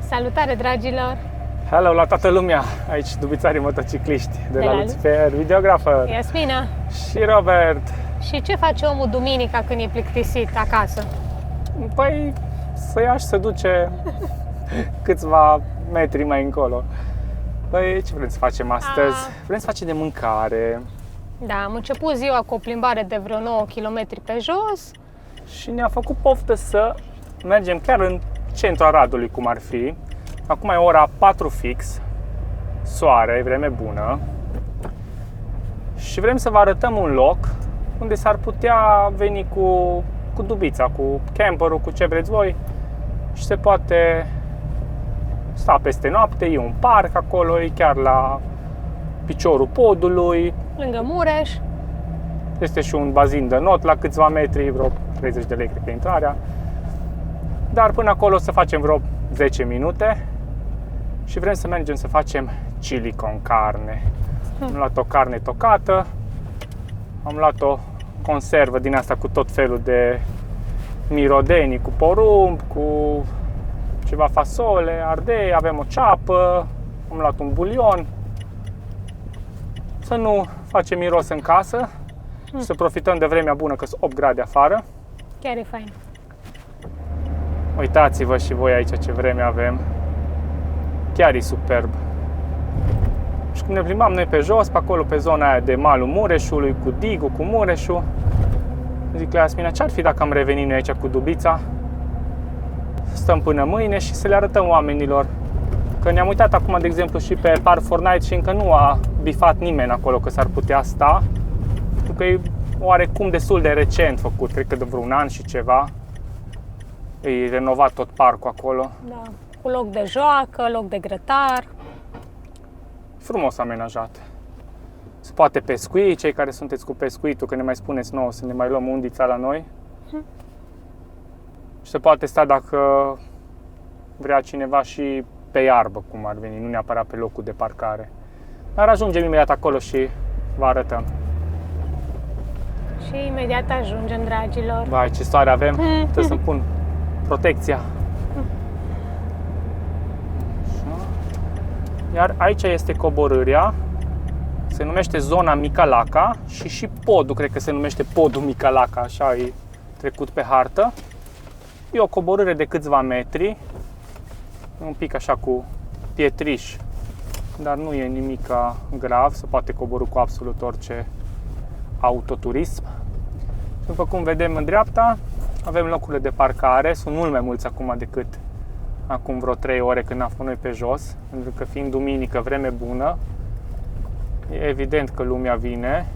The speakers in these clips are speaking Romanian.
Salutare, dragilor! Hello la toată lumea! Aici Dubițarii motocicliști de la Lucifer, videographer. Iasmina. Și Robert. Și ce face omul duminica când e plictisit acasă? Păi să ia și să duce câțiva metri mai încolo. Păi ce vrem să facem astăzi? Vrem să facem de mâncare. Da, am început ziua cu o plimbare de vreo 9 km pe jos. Și ne-a făcut poftă să mergem chiar în centrul Aradului, cum ar fi. Acum e ora 4 fix, soare, e vreme bună. Și vrem să vă arătăm un loc unde s-ar putea veni cu dubița, cu camperul, cu ce vreți voi. Și se poate sta peste noapte, e un parc acolo, e chiar la piciorul podului. Lângă Mureș. Este și un bazin de not la câțiva metri, vreo 30 de lei cred că intrarea. Dar până acolo o să facem vreo 10 minute și vrem să mergem să facem chili con carne. Am luat o carne tocată, am luat o conservă din asta cu tot felul de mirodenii, cu porumb, cu ceva fasole, ardei, avem o ceapă, am luat un bulion. Să nu facem miros în casă și să profităm de vremea bună, că sunt 8 grade afară. Chiar e fain. Uitați-vă și voi aici ce vreme avem. Chiar e superb. Și când ne plimbam noi pe jos, pe acolo, pe zona aia de malul Mureșului, cu Digul, cu Mureșul, zic la Iasmina, ce-ar fi dacă am revenit noi aici cu dubița? Stăm până mâine și să le arătăm oamenilor. Că ne-am uitat acum, de exemplu, și pe Park Fortnite și încă nu a bifat nimeni acolo că s-ar putea sta. Pentru că e oarecum destul de recent făcut, cred că de vreun an și ceva. E renovat tot parcul acolo. Da, cu loc de joacă, loc de grătar. Frumos amenajat. Se poate pescui, cei care sunteți cu pescuitul, că ne mai spuneți nouă să ne mai luăm undița la noi. Și se poate sta dacă vrea cineva și pe iarbă, cum ar veni, nu neapărat pe locul de parcare. Dar ajungem imediat acolo și vă arătăm. Și imediat ajungem, dragilor. Vai, ce soare avem, trebuie să-mi pun protecția. Iar aici este coborârea, se numește zona Micalaca și podul, cred că se numește podul Micalaca, așa e trecut pe hartă. E o coborâre de câțiva metri, un pic așa cu pietriș, dar nu e nimic grav, se poate coborî cu absolut orice autoturism. După cum vedem în dreapta, avem locurile de parcare, sunt mult mai mulți acum decât acum vreo 3 ore când am fost noi pe jos, pentru că fiind duminică, vreme bună, e evident că lumea vine.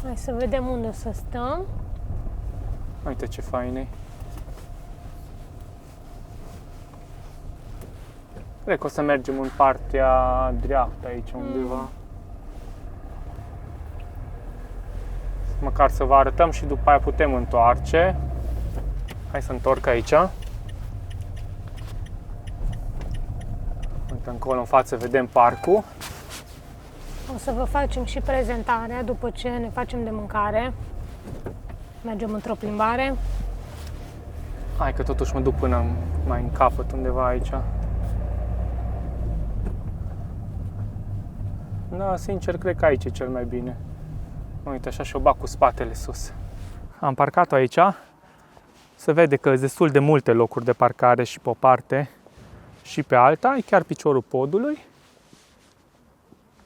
Hai să vedem unde o să stăm. Uite ce fain e. Cred că o să mergem în partea dreaptă aici undeva. Măcar să vă arătăm și după aia putem întoarce. Hai să întorc aici. Uite, încolo în față vedem parcul. O să vă facem și prezentarea după ce ne facem de mâncare. Mergem într-o plimbare. Hai că totuși mă duc până mai în capăt undeva aici. Da, sincer, cred că aici e cel mai bine. Uite, așa și-o bag cu spatele sus. Am parcat-o aici. Se vede că sunt destul de multe locuri de parcare și pe o parte și pe alta. E chiar piciorul podului.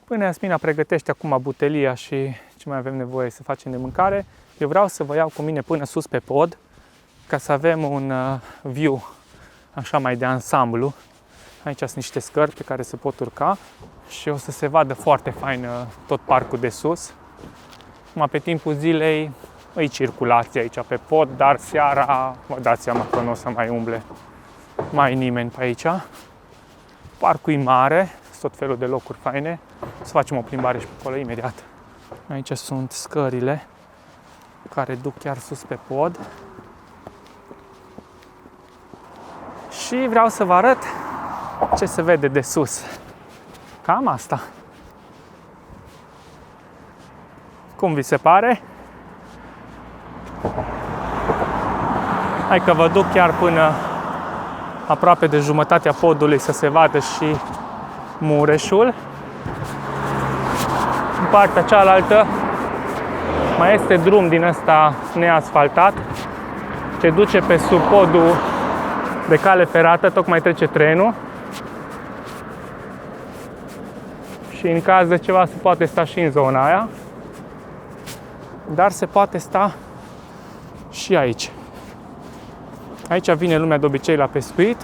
Până Iasmina pregătește acum butelia și ce mai avem nevoie să facem de mâncare, eu vreau să vă iau cu mine până sus pe pod ca să avem un view așa mai de ansamblu. Aici sunt niște scări pe care se pot urca și o să se vadă foarte fain tot parcul de sus. Acum, pe timpul zilei, e circulație aici pe pod, dar seara vă dați seama că nu o să mai umble mai nimeni pe aici. Parcul e mare, sunt tot felul de locuri faine. Să facem o plimbare și pe acolo imediat. Aici sunt scările care duc chiar sus pe pod. Și vreau să vă arăt ce se vede de sus. Cam asta. Cum vi se pare? Hai că vă duc chiar până aproape de jumătatea podului să se vadă și Mureșul. În partea cealaltă mai este drum din ăsta neasfaltat ce duce pe sub podul de cale ferată, tocmai trece trenul. Și în caz de ceva se poate sta și în zona aia, dar se poate sta și aici. Aici vine lumea de obicei la pescuit,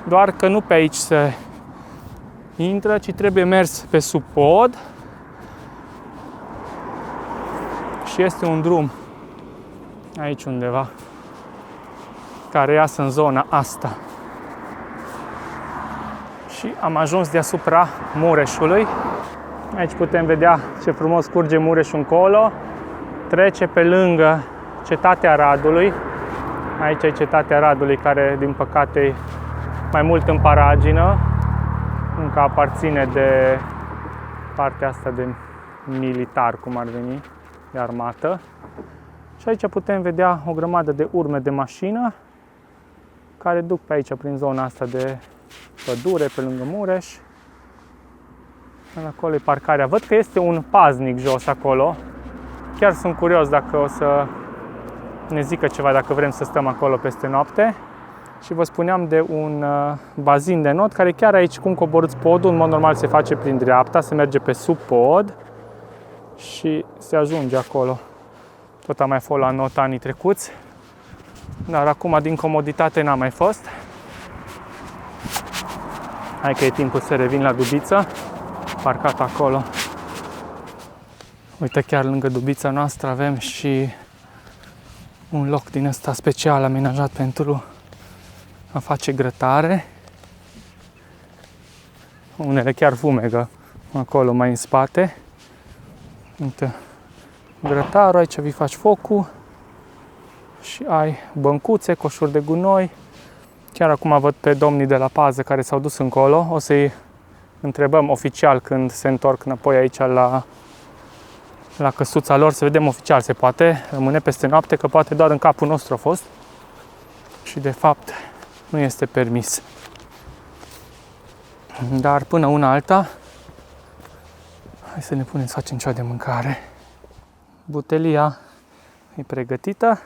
doar că nu pe aici se intră, ci trebuie mers pe sub pod. Și este un drum aici undeva care iasă în zona asta. Și am ajuns deasupra Mureșului. Aici putem vedea ce frumos curge Mureșul încolo. Trece pe lângă Cetatea Radului. Aici e Cetatea Radului, care din păcate e mai mult în paragină, încă aparține de partea asta de militar, cum ar veni, de armată. Și aici putem vedea o grămadă de urme de mașină care duc pe aici, prin zona asta de pădure, pe lângă Mureș. Acolo e parcarea. Văd că este un paznic jos acolo. Chiar sunt curios dacă o să ne zică ceva, dacă vrem să stăm acolo peste noapte. Și vă spuneam de un bazin de not care chiar aici, cum coborâți podul, în mod normal se face prin dreapta, se merge pe sub pod și se ajunge acolo. Tot am mai fost la not anii trecuți, dar acum din comoditate n-am mai fost. Hai că e timpul să revin la Dubiță, parcat acolo. Uite, chiar lângă Dubița noastră avem și un loc din ăsta special amenajat pentru a face grătare. Unele chiar fumegă acolo mai în spate. Uite, grătarul, aici vi faci focul și ai băncuțe, coșuri de gunoi. Chiar acum văd pe domnii de la pază care s-au dus încolo. O să-i întrebăm oficial când se întorc înapoi aici la căsuța lor, să vedem oficial se poate rămâne peste noapte, că poate doar în capul nostru a fost și de fapt nu este permis. Dar până una alta, hai să ne punem să facem ceva de mâncare. Butelia e pregătită.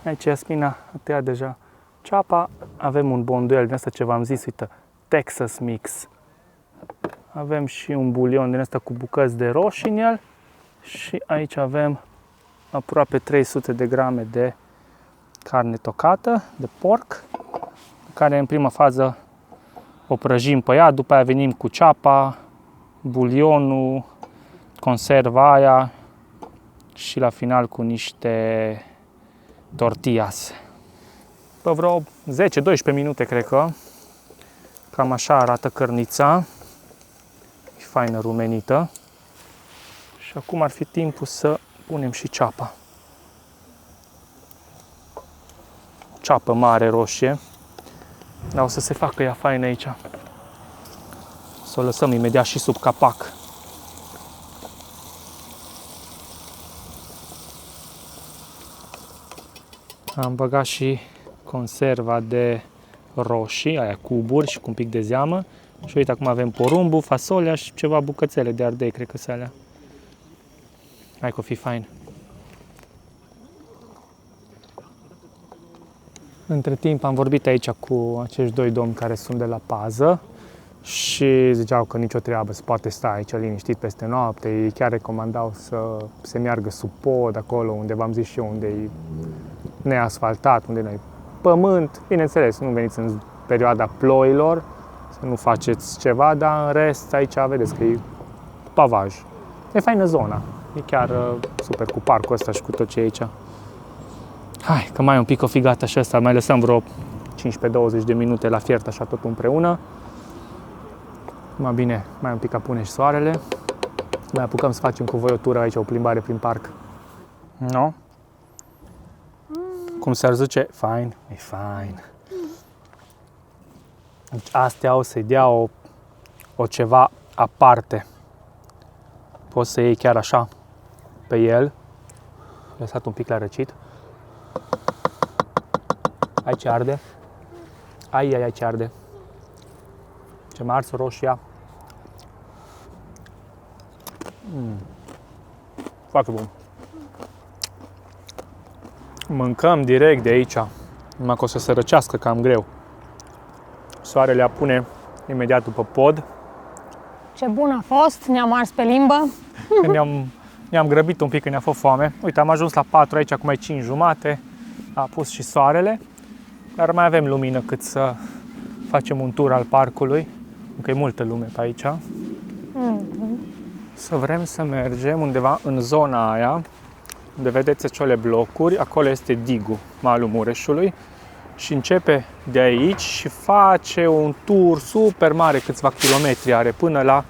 Aici Iasmina a tăiat deja ceapa. Avem un bonduel din asta ce v-am zis, uite, Texas Mix. Avem și un bulion din asta cu bucăți de roșii în el. Și aici avem aproape 300 de grame de carne tocată, de porc, care în prima fază o prăjim pe ea, după aia venim cu ceapa, bulionul, conserva aia și la final cu niște tortillas. Pe vreo 10-12 minute, cred că, cam așa arată cărnița, e faină rumenită. Și acum ar fi timpul să punem și ceapa. Ceapă mare roșie, dar o să se facă ea faină aici. Să o lăsăm imediat și sub capac. Am băgat și conserva de roșii, aia cuburi și cu un pic de zeamă. Și uite, acum avem porumbul, fasolea și ceva bucățele de ardei, cred că sunt alea. Hai că o fi fain. Între timp am vorbit aici cu acești doi domni care sunt de la pază și ziceau că nicio treabă, se poate sta aici liniștit peste noapte. Ei chiar recomandau să se meargă sub pod, acolo unde v-am zis și eu, unde e neasfaltat, unde nu e pământ. Bineînțeles, nu veniți în perioada ploilor, să nu faceți ceva, dar în rest aici vedeți că e pavaj. E faină zona. E chiar super cu parcul ăsta și cu tot ce e aici. Hai, că mai un pic o fi gata și ăsta, mai lăsăm vreo 15-20 de minute la fiert, așa tot împreună. Mai bine, mai un pic apune și soarele. Mai apucăm să facem cu voi o tură aici, o plimbare prin parc. No? Cum s-ar zice? Fain? E fain. Deci astea o să-i dea o ceva aparte. Poți să iei chiar așa pe el, lăsat un pic la răcit. Aici arde. Aici arde. Ce m-a ars roșia. Foarte bun. Mâncăm direct de aici. Numai că o să se răcească cam greu. Soarele apune imediat după pod. Ce bun a fost, ne-am ars pe limbă. Ne-am grăbit un pic când ne-a fost foame. Uite, am ajuns la 4 aici, acum e 5:30. A pus și soarele. Dar mai avem lumină cât să facem un tur al parcului. Încă e multă lume pe aici. Să vrem să mergem undeva în zona aia, unde vedeți acele blocuri. Acolo este digul, malul Mureșului. Și începe de aici și face un tur super mare, câțiva kilometri are, până la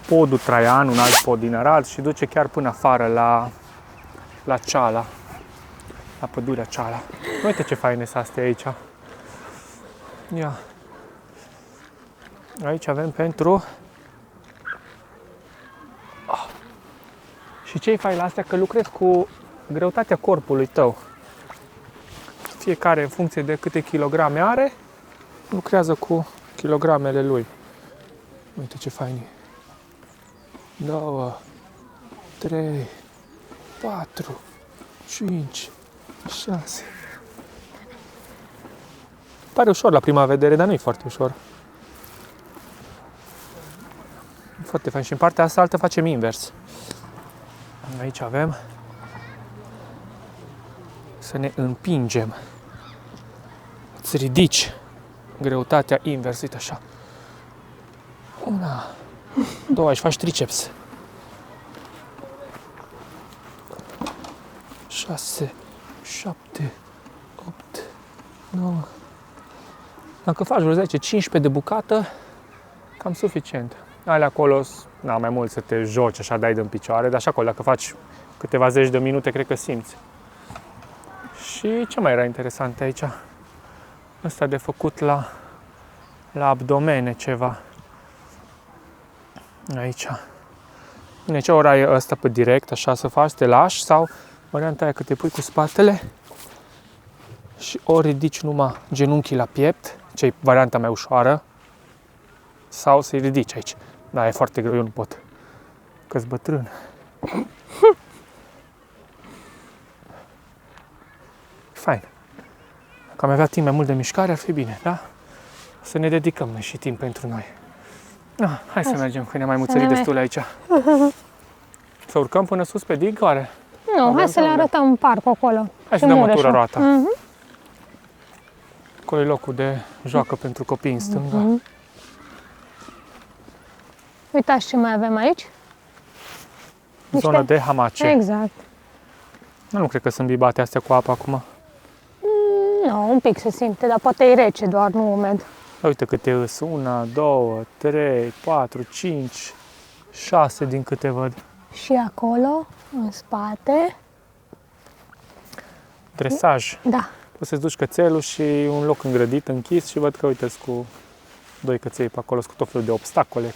podul Traian, un alt pod din Arad, și duce chiar până afară la Ceala, la pădurea Ceala. Uite ce faine sunt astea aici. Ia. Aici avem pentru... Și ce-i fain la astea? Că lucrezi cu greutatea corpului tău. Fiecare, în funcție de câte kilograme are, lucrează cu kilogramele lui. Uite ce fain e. 2, 3, 4, 5, 6. Pare ușor la prima vedere, dar nu e foarte ușor. Foarte fain. Și în partea asta altă facem invers. Aici avem să ne împingem. Îți ridici greutatea invers, uite așa. 1, 2, aici faci triceps. 6, 7, 8, 9. Dacă faci vreo 10-15 de bucată, cam suficient. Alea acolo, mai mult să te joci, așa dai din picioare, dar și acolo, dacă faci câteva zeci de minute, cred că simți. Și ce mai era interesant aici? Ăsta de făcut la abdomene ceva. Aici. Bine, ce ora e ăsta pe direct, așa să faci, te lași, sau varianta aia că te pui cu spatele și ori ridici numai genunchii la piept, ce e varianta mai ușoară, sau să-i ridici aici. Da, e foarte greu, eu nu pot, că-s bătrân. Fain. Dacă am avea timp mai mult de mișcare, ar fi bine, da? Să ne dedicăm noi și timp pentru noi. Hai să mergem, că ne-am mai muțărit destul aici. Să urcăm până sus pe dig, oare? Nu, hai să le arătăm parcul acolo. Hai să dăm o tură roata. Acolo e locul de joacă pentru copii în stânga. Uitați ce mai avem aici. Zona de hamace. Exact. Nu cred că sunt bibate astea cu apă acum. Nu, un pic se simte, dar poate e rece doar, nu umed. Uite câte îs. 1, 2, 3, 4, 5, 6 din câte văd. Și acolo, în spate. Dresaj. Da. Poți să-ți duci cățelul și un loc îngrădit, închis, și văd că uite cu 2 căței pe acolo, cu tot felul de obstacole.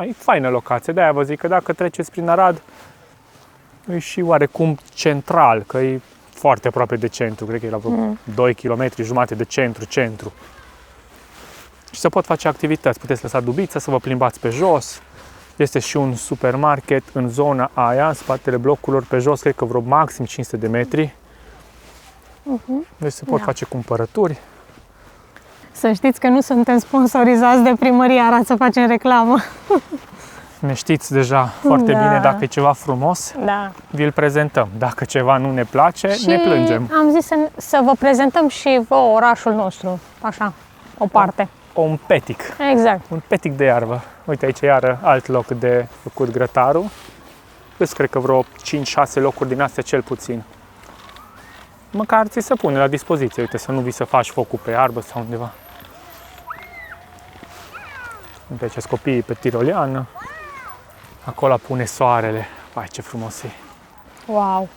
E faină locație, de-aia vă zic că dacă treceți prin Arad, e și oarecum central, că e foarte aproape de centru, cred că e la vreo 2 km jumate de centru. Și se pot face activități, puteți lăsa dubița, să vă plimbați pe jos. Este și un supermarket în zona aia, în spatele blocurilor, pe jos, cred că vreo maxim 500 de metri. Deci se pot face cumpărături. Să știți că nu suntem sponsorizați de Primăria Arad să facem reclamă. Ne știți deja foarte bine, dacă e ceva frumos, vi-l prezentăm. Dacă ceva nu ne place, și ne plângem. Am zis să vă prezentăm și vouă orașul nostru, așa, o parte. Un petic. Exact. Un petic de iarbă. Uite, aici iară alt loc de făcut grătarul. Îs cred că vreo 5-6 locuri din astea cel puțin. Măcar ți se pune la dispoziție, uite, să nu vii să faci focul pe iarbă sau undeva. Uite, aici copiii pe tiroliană. Acolo pune soarele. Vai, ce frumos e. Wow.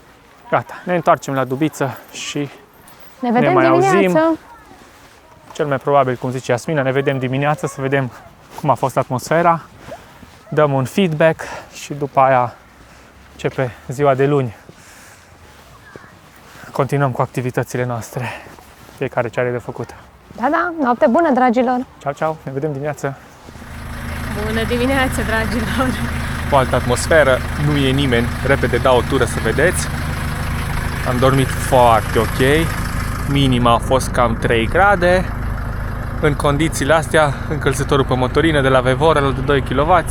Gata, ne întoarcem la Dubiță și ne vedem mai dimineață. Auzim. Cel mai probabil, cum zice Iasmina, ne vedem dimineața să vedem cum a fost atmosfera. Dăm un feedback și după aia începe ziua de luni. continuăm cu activitățile noastre. Fiecare ce are de făcut. Da, da, noapte bună, dragilor! Ciao, ciao, ne vedem dimineața. Bună dimineața, dragilor! O altă atmosferă, nu e nimeni, repede dau o tură să vedeți. Am dormit foarte ok, minima a fost cam 3 grade. În condițiile astea, încălzitorul pe motorină de la Vevorel de 2 kW,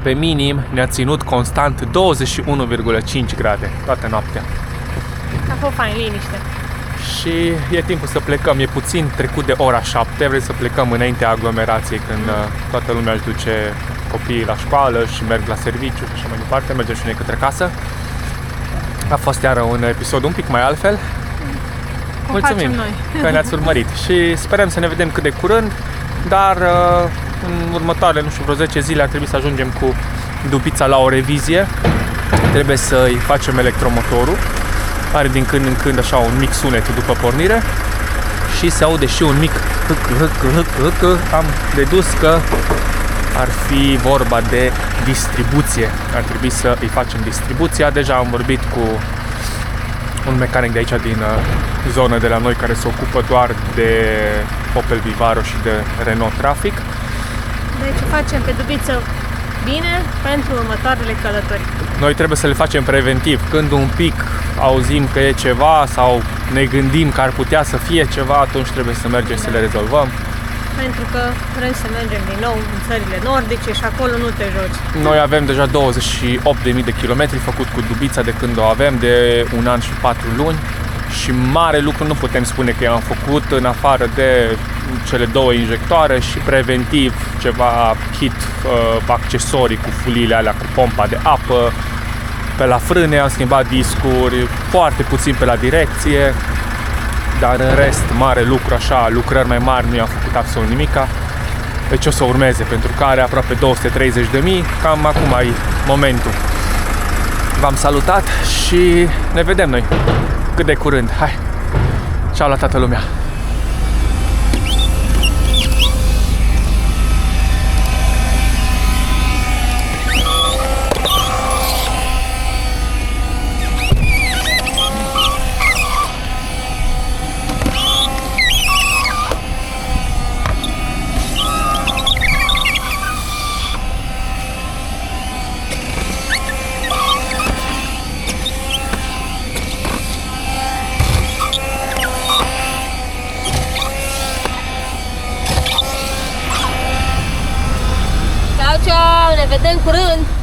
pe minim ne-a ținut constant 21,5 grade toată noaptea. A fost fain, liniște. Și e timpul să plecăm, e puțin trecut de ora 7, vrem să plecăm înaintea aglomerației, când toată lumea își duce copiii la școală și merg la serviciu și așa mai departe, mergem și noi către casă. A fost iară un episod un pic mai altfel. Mulțumim că ne-ați urmărit și sperăm să ne vedem cât de curând, dar în următoarele, nu știu, vreo 10 zile ar trebui să ajungem cu Dubița la o revizie. Trebuie să-i facem electromotorul. Are din când în când așa un mic sunet după pornire și se aude și un mic hâc. Am dedus că ar fi vorba de distribuție. Ar trebui să îi facem distribuția. Deja am vorbit cu un mecanic de aici din zonă de la noi care se ocupă doar de Opel Vivaro și de Renault Trafic. Deci facem pe Dubiță bine pentru următoarele călătorii. Noi trebuie să le facem preventiv. Când un pic auzim că e ceva sau ne gândim că ar putea să fie ceva, atunci trebuie să mergem să le rezolvăm. Pentru că vrem să mergem din nou în țările nordice și acolo nu te joci. Noi avem deja 28.000 de kilometri făcut cu Dubița de când o avem, de 1 an și 4 luni. Și mare lucru nu putem spune că i-am făcut, în afară de cele 2 injectoare și preventiv ceva kit, accesorii cu fuliile alea cu pompa de apă. Pe la frâne am schimbat discuri, foarte puțin pe la direcție, dar în rest mare lucru, așa, lucrări mai mari nu i-am făcut absolut nimica. Deci o să urmeze, pentru că are aproape 230.000, cam acum e momentul. V-am salutat și ne vedem noi cât de curând. Hai! Ceau la toată lumea! Ciao, ciao, ne vedem curând!